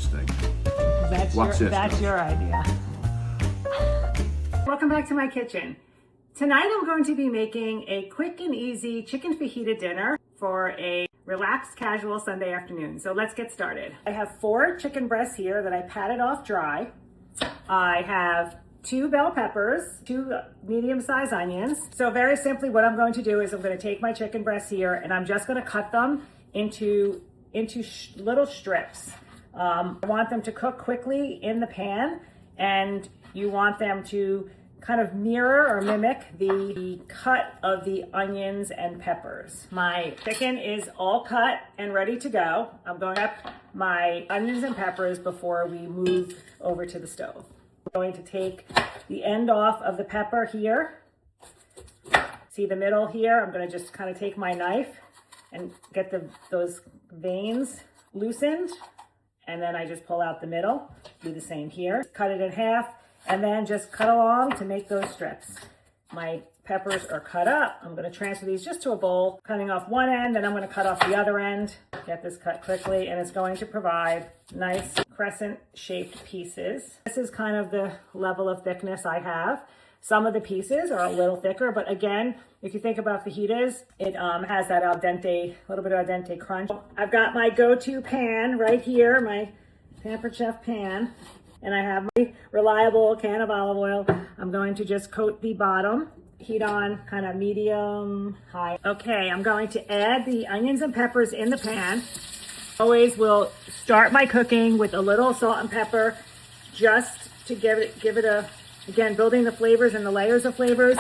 this thing. That's your idea. Welcome back to my kitchen. Tonight I'm going to be making a quick and easy chicken fajita dinner for a relaxed, casual Sunday afternoon. So let's get started. I have 4 chicken breasts here that I patted off dry. I have 2 bell peppers, 2 medium-sized onions. So very simply what I'm going to do is I'm going to take my chicken breasts here and I'm just going to cut them into little strips. I want them to cook quickly in the pan, and you want them to kind of mirror or mimic the cut of the onions and peppers. My chicken is all cut and ready to go. I'm going up my onions and peppers before we move over to the stove. I'm going to take the end off of the pepper here. See the middle here? I'm going to just kind of take my knife and get those veins loosened, and then I just pull out the middle. Do the same here. Cut it in half, and then just cut along to make those strips. My peppers are cut up. I'm going to transfer these just to a bowl, cutting off one end, then I'm going to cut off the other end. Get this cut quickly, and it's going to provide nice crescent-shaped pieces. This is kind of the level of thickness I have. Some of the pieces are a little thicker, but again, if you think about fajitas, it has that al dente, little bit of al dente crunch. I've got my go-to pan right here, my Pampered Chef pan, and I have my reliable can of olive oil. I'm going to just coat the bottom, heat on kind of medium high. Okay, I'm going to add the onions and peppers in the pan. Always will start my cooking with a little salt and pepper just to give it a, again, building the flavors and the layers of flavors,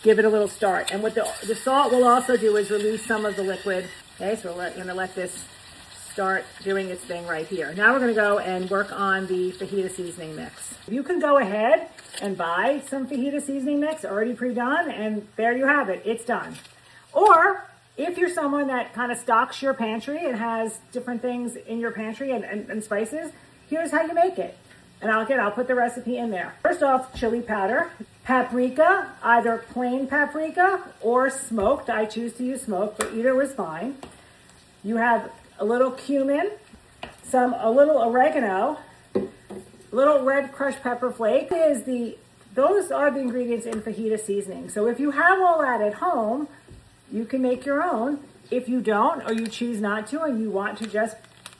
give it a little start. And what the salt will also do is release some of the liquid. Okay, so we're gonna let this start doing its thing right here. Now we're gonna go and work on the fajita seasoning mix. You can go ahead and buy some fajita seasoning mix already pre-done, and there you have it, it's done. Or if you're someone that kind of stocks your pantry and has different things in your pantry and spices, here's how you make it. And I'll put the recipe in there. First off, chili powder, paprika, either plain paprika or smoked. I choose to use smoked, but either was fine. You have a little cumin, a little oregano, a little red crushed pepper flake. Those are the ingredients in fajita seasoning. So if you have all that at home, you can make your own. If you don't, or you choose not to, and you want to just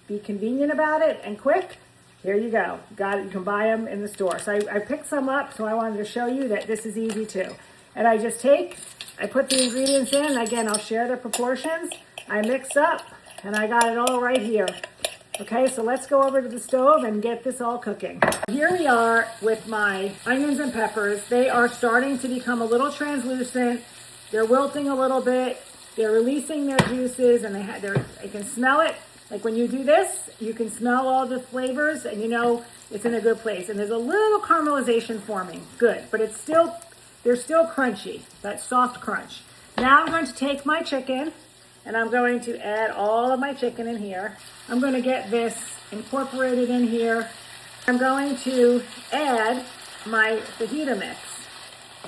be convenient about it and quick, here you go. Got it. You can buy them in the store. So I picked some up, so I wanted to show you that this is easy too. And I put the ingredients in. Again, I'll share the proportions. I mix up, and I got it all right here. Okay, so let's go over to the stove and get this all cooking. Here we are with my onions and peppers. They are starting to become a little translucent. They're wilting a little bit. They're releasing their juices, and I can smell it. Like when you do this, you can smell all the flavors and you know it's in a good place. And there's a little caramelization forming. Good, but they're still crunchy, that soft crunch. Now I'm going to take my chicken and I'm going to add all of my chicken in here. I'm going to get this incorporated in here. I'm going to add my fajita mix.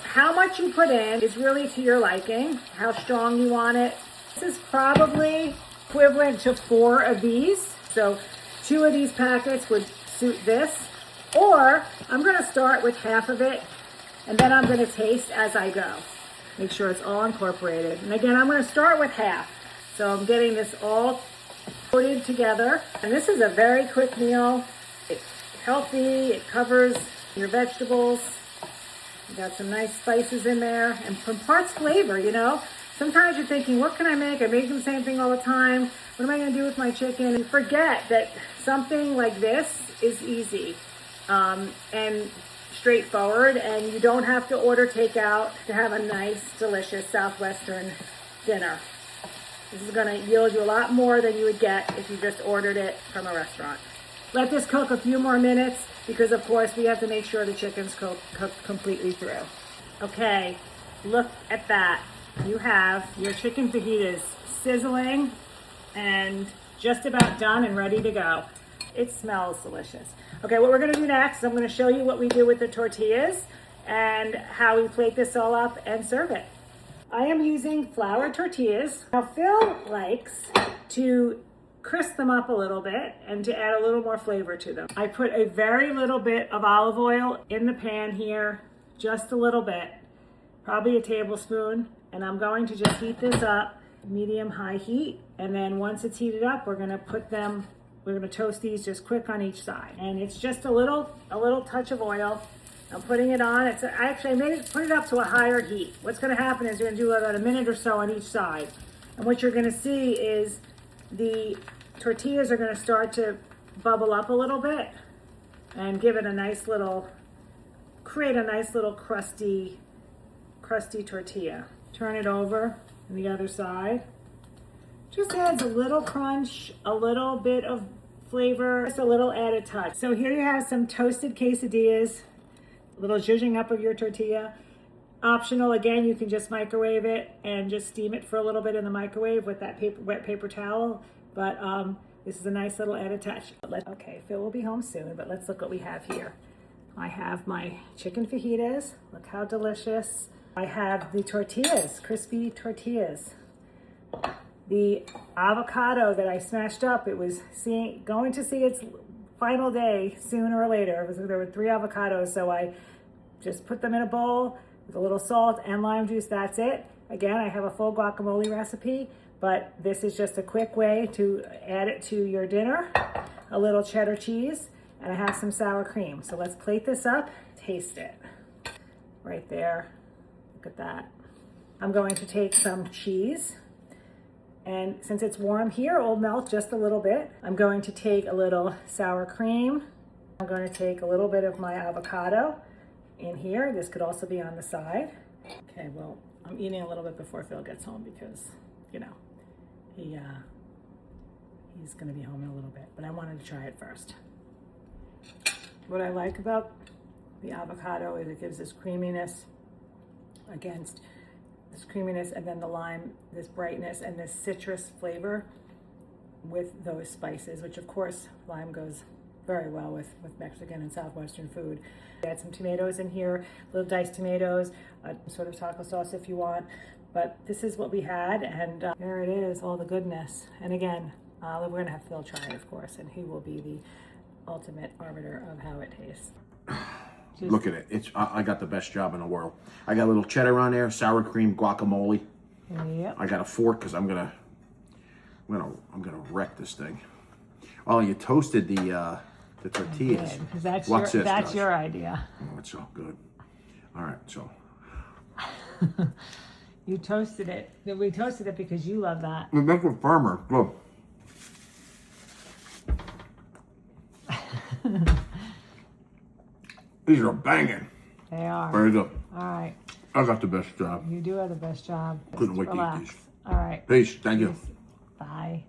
How much you put in is really to your liking, how strong you want it. This is probably equivalent to 4 of these. So 2 of these packets would suit this. Or I'm going to start with half of it, and then I'm going to taste as I go. Make sure it's all incorporated. And again, I'm going to start with half. So I'm getting this all coated together. And this is a very quick meal. It's healthy. It covers your vegetables. You got some nice spices in there, and from parts flavor, you know. Sometimes you're thinking, what can I make? I make the same thing all the time. What am I going to do with my chicken? And forget that something like this is easy and straightforward, and you don't have to order takeout to have a nice, delicious Southwestern dinner. This is going to yield you a lot more than you would get if you just ordered it from a restaurant. Let this cook a few more minutes because, of course, we have to make sure the chicken's cooked completely through. Okay, look at that. You have your chicken fajitas sizzling and just about done and ready to go. It smells delicious. Okay, what we're going to do next is I'm going to show you what we do with the tortillas and how we plate this all up and serve it. I am using flour tortillas. Now Phil likes to crisp them up a little bit and to add a little more flavor to them. I put a very little bit of olive oil in the pan here, just a little bit, probably a tablespoon, and I'm going to just heat this up, medium-high heat, and then once it's heated up, we're gonna toast these just quick on each side. And it's just a little touch of oil. I'm putting it on. I put it up to a higher heat. What's gonna happen is you're gonna do about a minute or so on each side. And what you're gonna see is the tortillas are gonna start to bubble up a little bit and give it a nice little, create a nice little crusty tortilla. Turn it over on the other side. Just adds a little crunch, a little bit of flavor, just a little added touch. So here you have some toasted quesadillas, a little zhuzhing up of your tortilla. Optional, again, you can just microwave it and just steam it for a little bit in the microwave with that wet paper towel. But this is a nice little added touch. Okay, Phil will be home soon, but let's look what we have here. I have my chicken fajitas. Look how delicious. I have the tortillas, crispy tortillas. The avocado that I smashed up, it was going to see its final day sooner or later. There were 3 avocados, so I just put them in a bowl with a little salt and lime juice, that's it. Again, I have a full guacamole recipe, but this is just a quick way to add it to your dinner. A little cheddar cheese, and I have some sour cream. So let's plate this up, taste it. Right there, look at that. I'm going to take some cheese, and since it's warm here, it'll melt just a little bit. I'm going to take a little sour cream. I'm going to take a little bit of my avocado in here. This could also be on the side. Okay, well, I'm eating a little bit before Phil gets home because, you know, he's gonna be home in a little bit, but I wanted to try it first. What I like about the avocado is it gives this creaminess against this creaminess, and then the lime, this brightness and this citrus flavor with those spices, which of course lime goes very well with Mexican and Southwestern food. Add some tomatoes in here, little diced tomatoes, sort of taco sauce if you want. But this is what we had, and there it is, all the goodness. And again, we're gonna have Phil try it, of course, and he will be the ultimate arbiter of how it tastes. Look at it. I got the best job in the world. I got a little cheddar on there, sour cream, guacamole. Yep. I got a fork because I'm gonna wreck this thing. Oh, you toasted the tortillas. Because that's your idea. Oh, it's so good. All right, so. You toasted it. We toasted it because you love that. It makes it firmer. Look. These are banging. They are. Very good. All right. I got the best job. You do have the best job. Couldn't wait to eat these. All right. Peace. Thank you. Bye.